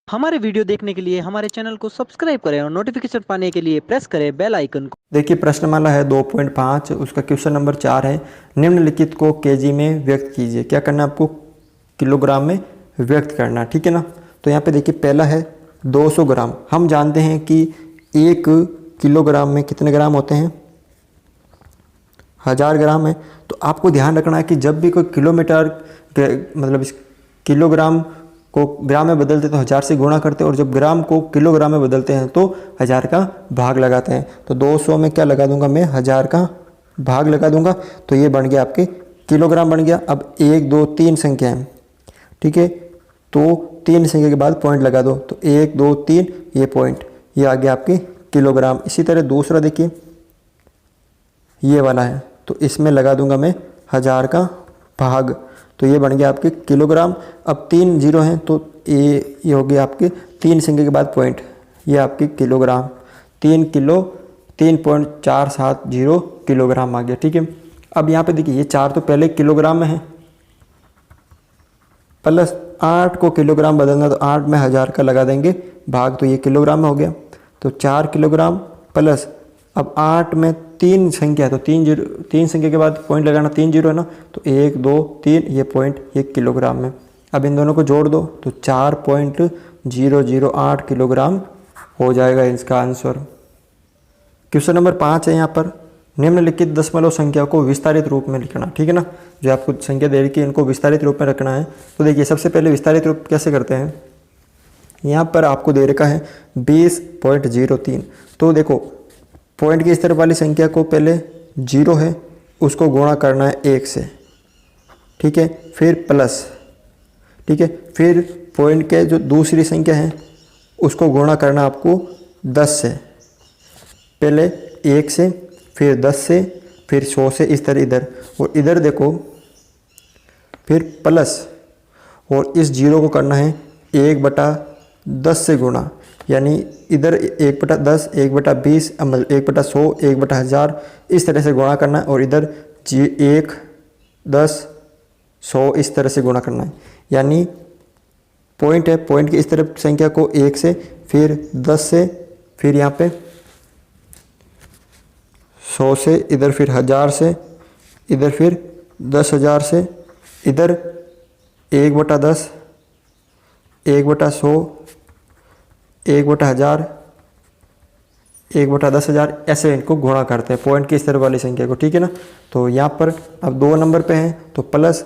हमारे वीडियो देखने के लिए हमारे चैनल को सब्सक्राइब करें और नोटिफिकेशन पाने के लिए प्रेस करें बेल आइकन को। देखिए प्रश्नमाला है 2.5, उसका क्वेश्चन नंबर 4 है। निम्नलिखित को केजी में व्यक्त कीजिए। क्या करना है आपको? किलोग्राम में व्यक्त करना, ठीक है ना। तो यहाँ पे देखिए पहला है 200 ग्राम। हम जानते हैं कि 1 किलोग्राम में कितने ग्राम होते हैं? 1000 ग्राम है। तो आपको ध्यान रखना है कि जब भी कोई किलोमीटर मतलब इस किलोग्राम को ग्राम में बदलते हैं तो 1000 से गुणा करते हैं, और जब ग्राम को किलोग्राम में बदलते हैं तो 1000 का भाग लगाते हैं। तो 200 में क्या लगा दूंगा मैं? 1000 का भाग लगा दूंगा। तो ये बन गया आपके किलोग्राम बन गया। अब 1 2 3 संख्या है, ठीक है। तो 3 संख्या के बाद पॉइंट लगा दो, तो 1 2 3 ये पॉइंट, ये आ गया आपके किलोग्राम। इसी तरह दूसरा देखिए ये वाला है, तो इसमें लगा दूंगा मैं 1000 का भाग, तो ये बन गया आपके किलोग्राम। अब 3 जीरो हैं तो ये हो गया आपके 3 संख्या के बाद पॉइंट, ये आपके किलोग्राम। 3 किलो 3.470 किलोग्राम आ गया, ठीक है। अब यहाँ पे देखिए ये 4 तो पहले किलोग्राम में है, प्लस 8 को किलोग्राम बदलना, तो 8 में 1000 का लगा देंगे भाग, तो ये किलोग्राम में हो गया। तो 4 किलोग्राम प्लस अब 8 में 3 संख्या है, तो 3 संख्या के बाद पॉइंट लगाना, 3 जीरो है ना, तो 1 2 3 ये पॉइंट, ये किलोग्राम में। अब इन दोनों को जोड़ दो तो 4.008 किलोग्राम हो जाएगा इसका आंसर। क्वेश्चन नंबर 5 है यहाँ पर, निम्नलिखित दशमलव संख्या को विस्तारित रूप में लिखना, ठीक है ना। जो आपको संख्या दे रखी है इनको विस्तारित रूप में रखना है। तो देखिए सबसे पहले विस्तारित रूप कैसे करते हैं। यहाँ पर आपको दे रखा है 20.03। तो देखो पॉइंट की इस तरफ वाली संख्या को पहले 0 है उसको गुणा करना है 1 से, ठीक है, फिर प्लस, ठीक है, फिर पॉइंट के जो दूसरी संख्या है उसको गुणा करना आपको 10 से, पहले 1 से फिर 10 से फिर 100 से, इस तरह इधर, और इधर देखो फिर प्लस, और इस 0 को करना है 1/10 से गुणा, यानी इधर 1/10 1/20 1/100 1/1000 इस तरह से गुणा करना है, और इधर 1 10 100 इस तरह से गुणा करना है। यानी पॉइंट है, पॉइंट की इस तरफ संख्या को 1 से फिर 10 से फिर यहाँ पे 100 से, इधर फिर 1000 से, इधर फिर 10,000 से, इधर 1/10 1/100 1/1000 1/10,000 ऐसे इनको गुणा करते हैं पॉइंट की इस तरफ वाली संख्या को, ठीक है ना। तो यहाँ पर अब 2 नंबर पे हैं तो प्लस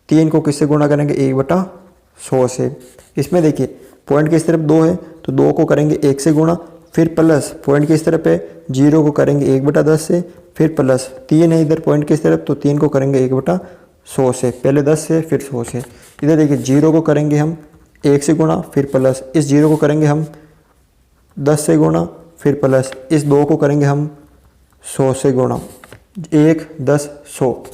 3 को किससे गुणा करेंगे? 1/100 से। इसमें देखिए पॉइंट की इस तरफ 2 है तो 2 को करेंगे 1 से गुणा, फिर प्लस पॉइंट की इस तरफ है 0 को करेंगे 1/10 से, फिर प्लस 3 है इधर पॉइंट की इस तरफ तो 3 को करेंगे 1/100 से, पहले 10 से फिर 100 से। इधर देखिए 0 को करेंगे हम 1 से गुणा, फिर प्लस इस 0 को करेंगे हम 10 से गुणा, फिर प्लस इस 2 को करेंगे हम 100 से गुणा, 1 10 100,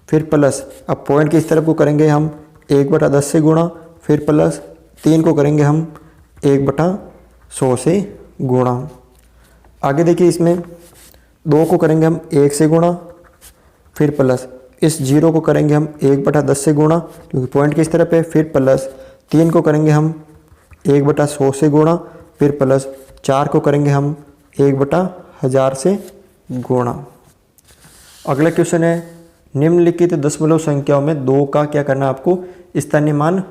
फिर प्लस अब पॉइंट की इस तरफ को करेंगे हम 1/10 से गुणा, फिर प्लस 3 को करेंगे हम 1/100 से गुणा। आगे देखिए इसमें 2 को करेंगे हम 1 से गुणा, फिर प्लस इस 0 को करेंगे हम 1/10 से गुणा क्योंकि पॉइंट की इस तरफ है, फिर प्लस 3 को करेंगे हम 1/100 से गुणा, फिर प्लस 4 को करेंगे हम 1/1000 से गुणा। अगला क्वेश्चन है, निम्नलिखित दशमलव संख्याओं में 2 का क्या करना है आपको? स्थानीय मान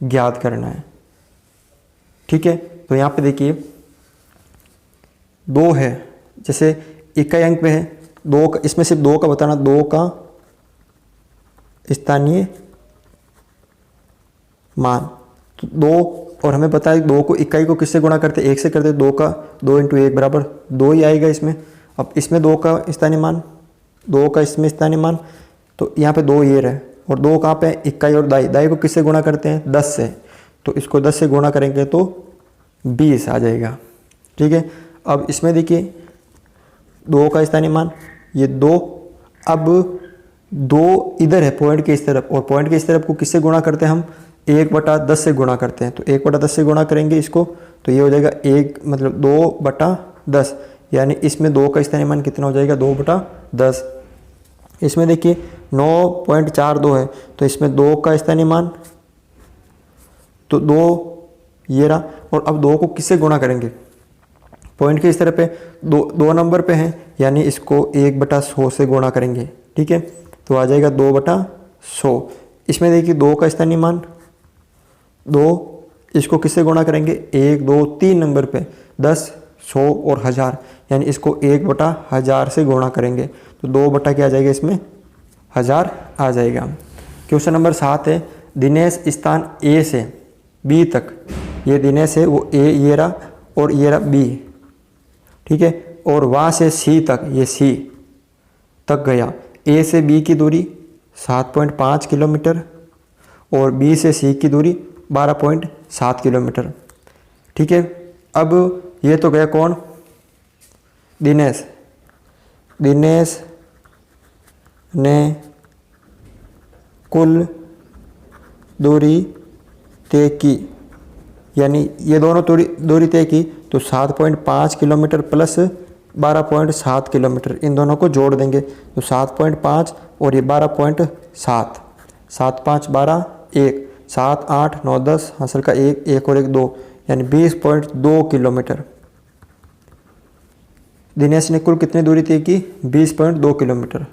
ज्ञात करना है, ठीक है। तो यहाँ पे देखिए 2 है, जैसे इकाई अंक में है 2 का, इसमें सिर्फ 2 का बताना, 2 का स्थानीय मान। तो 2 और हमें पता है 2 को इकाई को किससे गुणा करते? 1 से करते, 2 का 2 × 1 बराबर 2 ही आएगा इसमें। अब इसमें 2 का स्थानीय मान, 2 का इसमें स्थानीय मान, तो यहाँ पे 2 ये रहे, और 2 कहाँ पे? इकाई और दाई, दाई को किससे गुणा करते हैं? 10 से, तो इसको 10 से गुणा करेंगे तो 20 आ जाएगा, ठीक है। अब इसमें देखिए 2 का स्थानीय मान ये 2, अब 2 इधर है पॉइंट के इस तरफ, और पॉइंट के इस तरफ को किससे गुणा करते हैं हम? 1/10 से गुणा करते हैं, तो 1/10 से गुणा करेंगे इसको, तो ये हो जाएगा 1 मतलब 2/10, यानी इसमें 2 का स्थानीय मान कितना हो जाएगा? 2/10। इसमें देखिए 9.42 है तो इसमें 2 का स्थानीय मान, तो 2 ये रहा। और अब 2 को किससे गुणा करेंगे, पॉइंट के इस तरह पे 2 नंबर पे हैं, यानी इसको 1/100 से गुणा करेंगे। ठीक है, तो आ जाएगा 2/100। इसमें देखिए 2 का स्थानीय मान 2, इसको किससे गुणा करेंगे, 1 2 3 नंबर पे 10 100 और 1000, यानी इसको 1/1000 से गुणा करेंगे। तो 2 बटा क्या आ जाएगा, इसमें 1000 आ जाएगा। क्वेश्चन नंबर 7 है, दिनेश स्थान ए से बी तक, ये दिनेश है वो ए ये रहा और ये रहा बी, ठीक है, और वहाँ से सी तक, ये सी तक गया। ए से बी की दूरी 7.5 किलोमीटर और बी से सी की दूरी 12.7 किलोमीटर। ठीक है, अब ये तो गया कौन, दिनेश। दिनेश ने कुल दूरी तय की, यानी ये दोनों दूरी तय की, तो 7.5 किलोमीटर प्लस 12.7 किलोमीटर, इन दोनों को जोड़ देंगे तो 7.5 और ये 12.7, 7 5 12 1, 7 8 9 10 हासिल का 1 1 और 1 2, यानी 20.2 किलोमीटर। दिनेश ने कुल कितनी दूरी तय की, 20.2 किलोमीटर।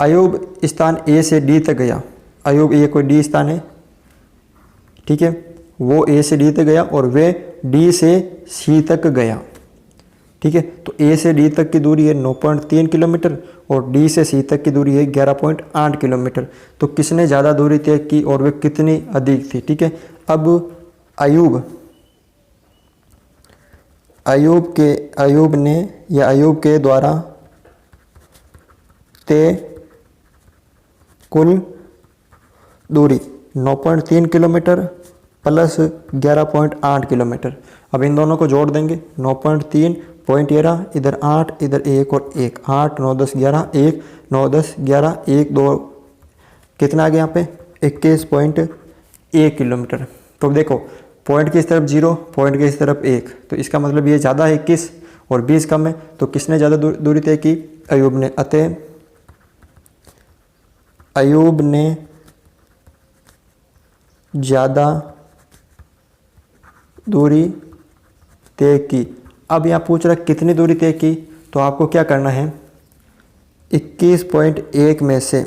अयूब स्थान ए से डी तक गया, अयूब ये कोई डी स्थान है, ठीक है, वो ए से डी तक गया और वे डी से सी तक गया। ठीक है, तो ए से डी तक की दूरी है 9.3 किलोमीटर और डी से सी तक की दूरी है 11.8 किलोमीटर। तो किसने ज़्यादा दूरी तय की और वे कितनी अधिक थी। ठीक है, अब अयूब के द्वारा तय कुल दूरी 9.3 किलोमीटर प्लस 11.8 किलोमीटर। अब इन दोनों को जोड़ देंगे, 9.3 पॉइंट ये रहा, इधर 8 इधर 1 और 1, 8 9 10 11 1 9 10 11 1 2, कितना आ गया यहाँ पे 21.1 किलोमीटर। तो देखो पॉइंट की इस तरफ 0, पॉइंट की इस तरफ 1, तो इसका मतलब ये ज़्यादा है 21 और 20 कम है। तो किसने ज़्यादा दूरी तय की, अयूब ने। अतः अयूब ने ज़्यादा दूरी तय की। अब यहाँ पूछ रहा है कितनी दूरी तय की, तो आपको क्या करना है, 21.1 में से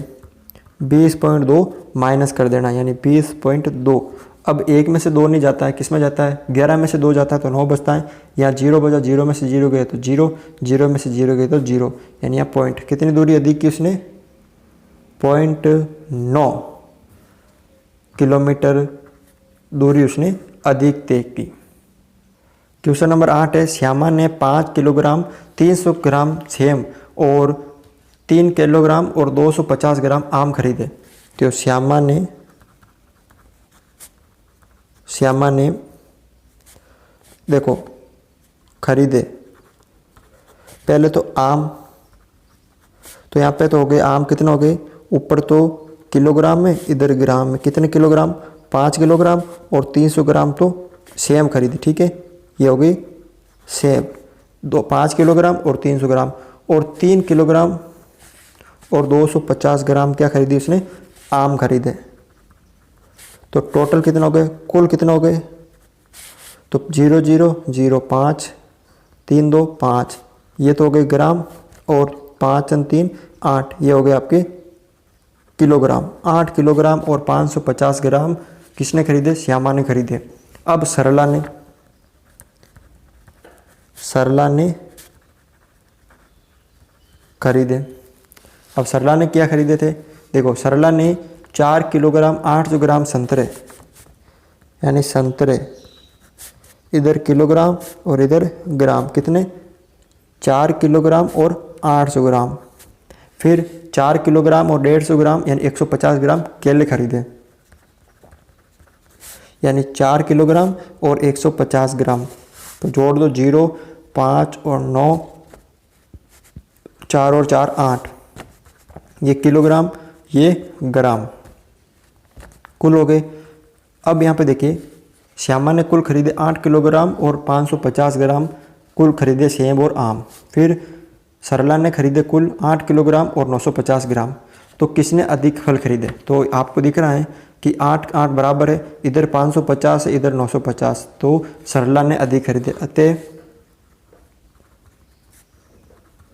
20.2 माइनस कर देना, यानी 20.2। अब 1 में से 2 नहीं जाता है, किस में जाता है, 11 में से 2 जाता है तो 9 बचता है। यहाँ 0 बचा, 0 में से 0 गए तो 0, 0 में से 0 गए तो 0, यानी यहाँ पॉइंट कितनी दूरी अधिक की उसने, 0.9 किलोमीटर दूरी उसने अधिक तय की। क्वेश्चन नंबर 8 है, श्यामा ने 5 किलोग्राम 300 ग्राम सेम और 3 किलोग्राम और 250 ग्राम आम खरीदे। तो श्यामा ने देखो खरीदे, पहले तो आम, तो यहाँ पे तो हो गए आम, कितने हो गए, ऊपर तो किलोग्राम में, इधर ग्राम में, कितने किलोग्राम, 5 किलोग्राम और 300 ग्राम तो सेम खरीदी। ठीक है, ये हो गई सेम, 5 किलोग्राम और 300 ग्राम, और 3 किलोग्राम और 250 ग्राम क्या खरीदी उसने, आम खरीदे। तो टोटल कितना हो गए, कुल कितना हो गए, तो 0 0 0 5 3 2 5, ये तो हो गए ग्राम, और 5 3 8, ये हो गए आपके किलोग्राम। 8 किलोग्राम और 550 ग्राम किसने खरीदे, श्यामा ने खरीदे। अब सरला ने खरीदे। अब सरला ने क्या खरीदे थे, देखो सरला ने 4 किलोग्राम 800 ग्राम संतरे, यानी संतरे, इधर किलोग्राम और इधर ग्राम, कितने 4 किलोग्राम और 800 ग्राम। फिर 4 किलोग्राम और 150 ग्राम यानी 150 ग्राम केले खरीदे, यानी 4 किलोग्राम और 150 ग्राम। तो जोड़ दो, 0 5 और 9, 4 और 4 8, ये किलोग्राम ये ग्राम कुल हो गए। अब यहाँ पे देखिए श्यामा ने कुल खरीदे 8 किलोग्राम और 550 ग्राम कुल खरीदे सेब और आम। फिर सरला ने खरीदे कुल 8 किलोग्राम और 950 ग्राम। तो किसने अधिक फल खरीदे, तो आपको दिख रहा है कि 8 8 बराबर है, इधर 550 है, इधर 950, तो सरला ने अधिक खरीदे। अतः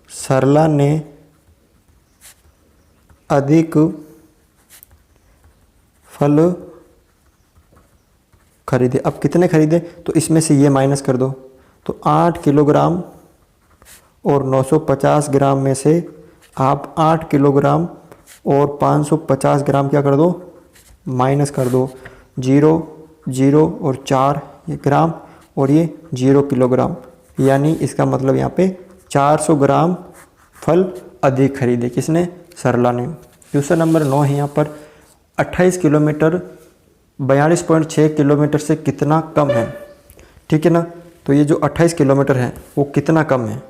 सरला ने अधिक फल खरीदे। अब कितने खरीदे, तो इसमें से ये माइनस कर दो, तो 8 किलोग्राम और 950 ग्राम में से आप 8 किलोग्राम और 550 ग्राम क्या कर दो, माइनस कर दो। 0 0 और 4 ये ग्राम और ये 0 किलोग्राम, यानी इसका मतलब यहाँ पे 400 ग्राम फल अधिक खरीदे। किसने, सरला ने। क्वेश्चन नंबर 9 है यहाँ पर 28 किलोमीटर 42.6 किलोमीटर से कितना कम है। ठीक है ना, तो ये जो 28 किलोमीटर है वो कितना कम है,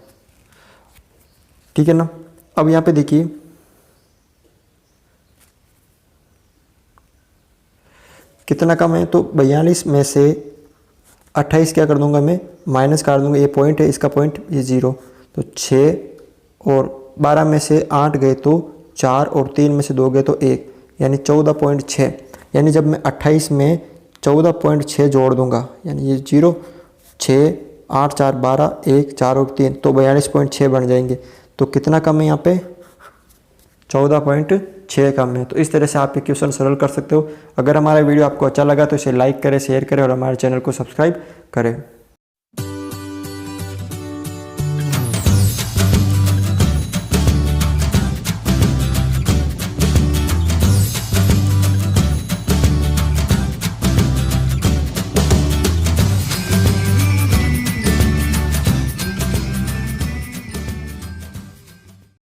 ठीक है ना। अब यहाँ पे देखिए कितना कम है, तो 42 में से 28 क्या कर दूंगा मैं, माइनस कर दूंगा, ये पॉइंट है, इसका पॉइंट ये 0, तो 6 और 12 में से 8 गए तो 4 और 3 में से 2 गए तो 1, यानी 14.6। यानी जब मैं 28 में 14.6 जोड़ दूंगा, यानी ये 0 6 8 4 12 1 4 और 3, तो 42.6 बन जाएंगे। तो कितना कम है यहाँ पे, 14.6 कम है। तो इस तरह से आप ये क्वेश्चन सरल कर सकते हो। अगर हमारा वीडियो आपको अच्छा लगा तो इसे लाइक करें, शेयर करें और हमारे चैनल को सब्सक्राइब करें।